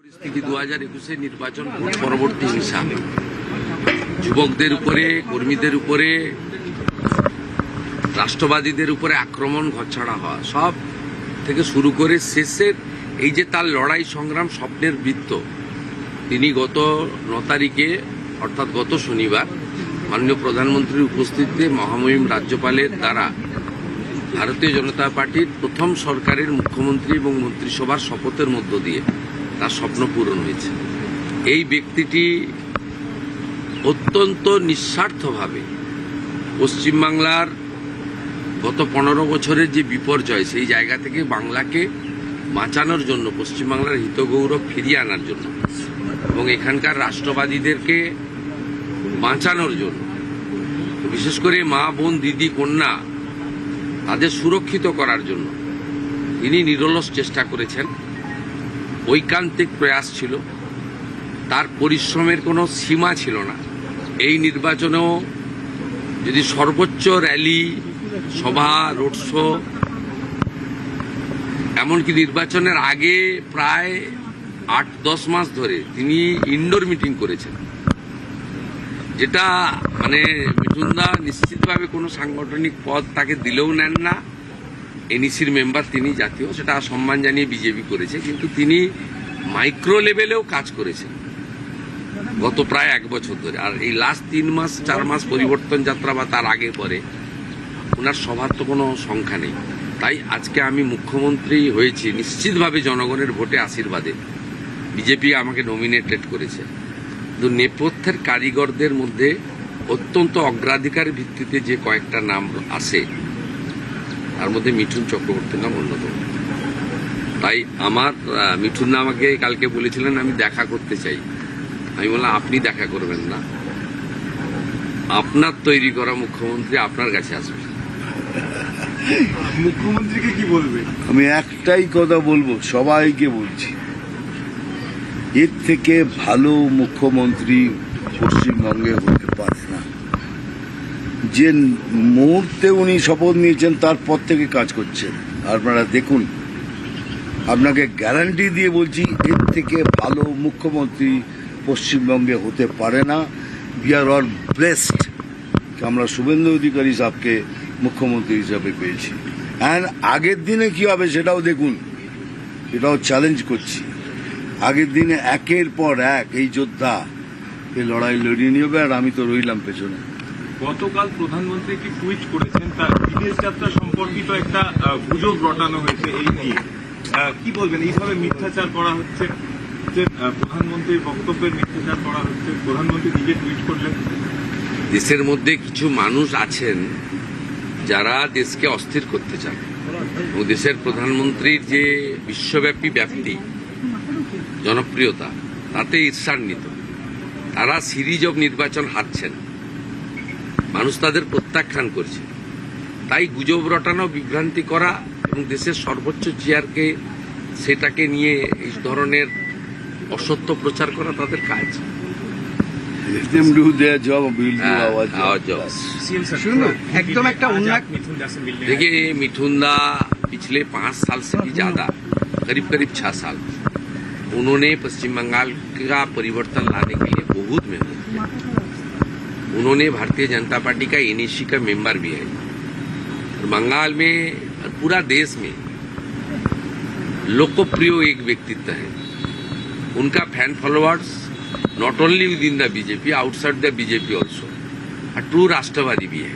পরিস্থিতি 2021 নির্বাচন ভোট পরবর্তী হিংসা, যুবকদের উপরে, কর্মীদের উপরে, রাষ্ট্রবাদীদের উপরে আক্রমণ, ঘরছাড়া হওয়া, সব থেকে শুরু করে শেষের এই যে তার লড়াই সংগ্রাম স্বপ্নের বৃত্ত। তিনি গত 9 তারিখে অর্থাৎ গত শনিবার মাননীয় প্রধানমন্ত্রীর উপস্থিতিতে মহামহিম রাজ্যপালের দ্বারা ভারতীয় জনতা পার্টির প্রথম সরকারের মুখ্যমন্ত্রী এবং মন্ত্রিসভার শপথের মধ্য দিয়ে তার স্বপ্ন পূরণ হয়েছে। এই ব্যক্তিটি অত্যন্ত নিঃস্বার্থভাবে পশ্চিমবাংলার গত 15 বছরের যে বিপর্যয়, সেই জায়গা থেকে বাংলাকে বাঁচানোর জন্য, পশ্চিমবাংলার হিতগৌরব ফিরিয়ে আনার জন্য এবং এখানকার রাষ্ট্রবাদীদেরকে বাঁচানোর জন্য, বিশেষ করে মা, বোন, দিদি, কন্যা তাদের সুরক্ষিত করার জন্য তিনি নিরলস চেষ্টা করেছেন। ঐকান্তিক প্রয়াস ছিল, তার পরিশ্রমের কোনো সীমা ছিল না। এই নির্বাচনেও যদি সর্বোচ্চ র্যালি, সভা, রোড শো, এমনকি নির্বাচনের আগে প্রায় 8-10 মাস ধরে তিনি ইনডোর মিটিং করেছেন, যেটা মানে মিঠুনদা নিশ্চিতভাবে কোনো সাংগঠনিক পদ তাকে দিলেও নেন না। এনইসির মেম্বার তিনি, জাতীয়, সেটা সম্মান জানিয়ে বিজেপি করেছে, কিন্তু তিনি মাইক্রো লেভেলেও কাজ করেছেন গত প্রায় 1 বছর ধরে। আর এই লাস্ট 3-4 মাস পরিবর্তন যাত্রা বা তার আগে পরে ওনার সভার তো কোনো সংখ্যা নেই। তাই আজকে আমি মুখ্যমন্ত্রী হয়েছি নিশ্চিতভাবে জনগণের ভোটে আশীর্বাদে। বিজেপি আমাকে নমিনেটেড করেছে, কিন্তু নেপথ্যের কারিগরদের মধ্যে অত্যন্ত অগ্রাধিকার ভিত্তিতে যে কয়েকটা নাম আসে, তার মধ্যে মিঠুন চক্রবর্তীর নাম অন্যতম। তাই আমার মিঠুন আমাকে কালকে বলেছিলেন আমি দেখা করতে চাই। আমি বললাম আপনি দেখা করবেন না, আপনার তৈরি করা মুখ্যমন্ত্রী আপনার কাছে আসবে। মুখ্যমন্ত্রীকে কি বলবে? আমি একটাই কথা বলবো, সবাইকে বলছি, এর থেকে ভালো মুখ্যমন্ত্রী পশ্চিমবঙ্গে হতে পারে না। যে মুহূর্তে উনি শপথ নিয়েছেন তারপর থেকে কাজ করছেন, আপনারা দেখুন। আপনাকে গ্যারান্টি দিয়ে বলছি, এর থেকে ভালো মুখ্যমন্ত্রী পশ্চিমবঙ্গে হতে পারে না। উই আর অল ব্লেসড, আমরা শুভেন্দু অধিকারী সাহেবকে মুখ্যমন্ত্রী হিসাবে পেয়েছি। অ্যান্ড আগের দিনে কি হবে সেটাও দেখুন, এটাও চ্যালেঞ্জ করছি। আগের দিনে একের পর এক এই যোদ্ধা এই লড়াই লড়িয়ে নিয়ে, আর আমি তো রইলাম পেছনে। গতকাল প্রধানমন্ত্রী কি টুইট করেছেন, তার বিদেশ যাত্রা সম্পর্কিত একটা গুজব রটানো হয়েছে, এই নিয়ে কি বলবেন? এইভাবে মিথ্যাচার করা হচ্ছে, যে প্রধানমন্ত্রীর বক্তব্যের মিথ্যাচার করা হচ্ছে, প্রধানমন্ত্রী নিজে টুইট করলেন। দেশের মধ্যে কিছু মানুষ আছেন যারা দেশকে অস্থির করতে চান এবং দেশের প্রধানমন্ত্রীর যে বিশ্বব্যাপী ব্যাপ্তি, জনপ্রিয়তা, তাতে ঈর্ষান্বিত। তারা সিরিজ অব নির্বাচন হারছেন, মানুষ তাদের প্রত্যাখ্যান করছে। তাই গুজব রটানো, বিভ্রান্তি করা এবং দেশের সর্বোচ্চ চেয়ারকে সেটাকে নিয়ে এই ধরনের অসত্য প্রচার করা তাদের কাজ। एकदम एक देखिए, मिठुनदा पिछले 5 साल से भी ज्यादा, करीब 6 साल उन्होंने पश्चिम बंगाल का परिवर्तन लाने के लिए बहुत मेहनत किया। उन्होंने भारतीय जनता पार्टी का एनईसी का मेंबर भी है। और बंगाल में, पूरा देश में लोकप्रिय एक व्यक्तित्व है। उनका fan followers not only with in the BJP, outside the BJP also, और ट्रू राष्ट्रवादी भी है।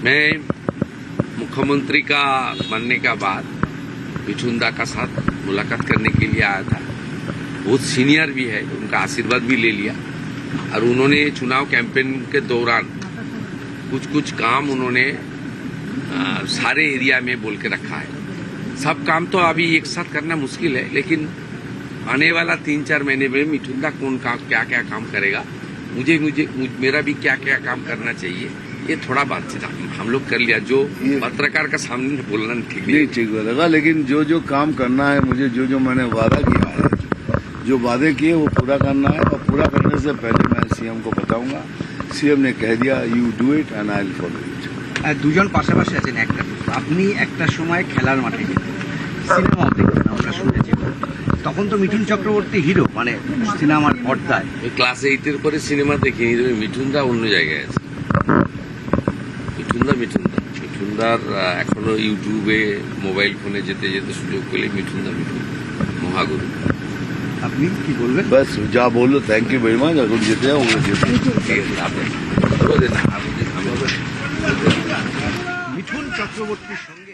मैं मुख्यमंत्री का बनने का बाद मिठुनदा का साथ मुलाकात करने के लिए आया था। बहुत सीनियर भी है, उनका आशीर्वाद भी ले लिया। और उन्होंने चुनाव कैंपेन के दौरान कुछ काम उन्होंने सारे एरिया में बोल के रखा है। सब काम तो अभी एक साथ करना मुश्किल है, लेकिन आने वाला 3-4 महीने में मिठुनदा कौन काम, क्या क्या काम करेगा, मुझे मेरा भी क्या क्या काम करना चाहिए, ये थोड़ा बातचीत हम लोग कर लिया। जो पत्रकार का सामने बोलना ठीक लगा, लेकिन जो काम करना है मुझे, जो मैंने वादा किया है, जो वादे किए वो पूरा करना है। और पूरा करने से पहले मैं सीएम को बताऊंगा। सीएम ने कह दिया you do it and I will follow it. দুজন পাশাপাশি আছেন, একটা আপনি একটা সময় খেলার মাঠে যেতেন, সিনেমাও দেখতেন, আমরা শুনেছি। তখন তো মিঠুন চক্রবর্তী হিরো, মানে সিনেমার পর্দায়। আমি ক্লাস 8-এর পরে সিনেমা দেখিনি, তবে মিঠুনদা অন্য জায়গায় আছে। মিঠুনদার এখনো ইউটিউবে মোবাইল ফোনে যেতে যেতে সুযোগ পেলে মিঠুন মহাগুরু। আপনি কি বলবেন? ব্যাস যা বললো, থ্যাংক ইউ ভেরি মাচ। এখন যেতে যাও, ওগুলো যেতে ঠিক আছে, আপনার মিঠুন চক্রবর্তীর সঙ্গে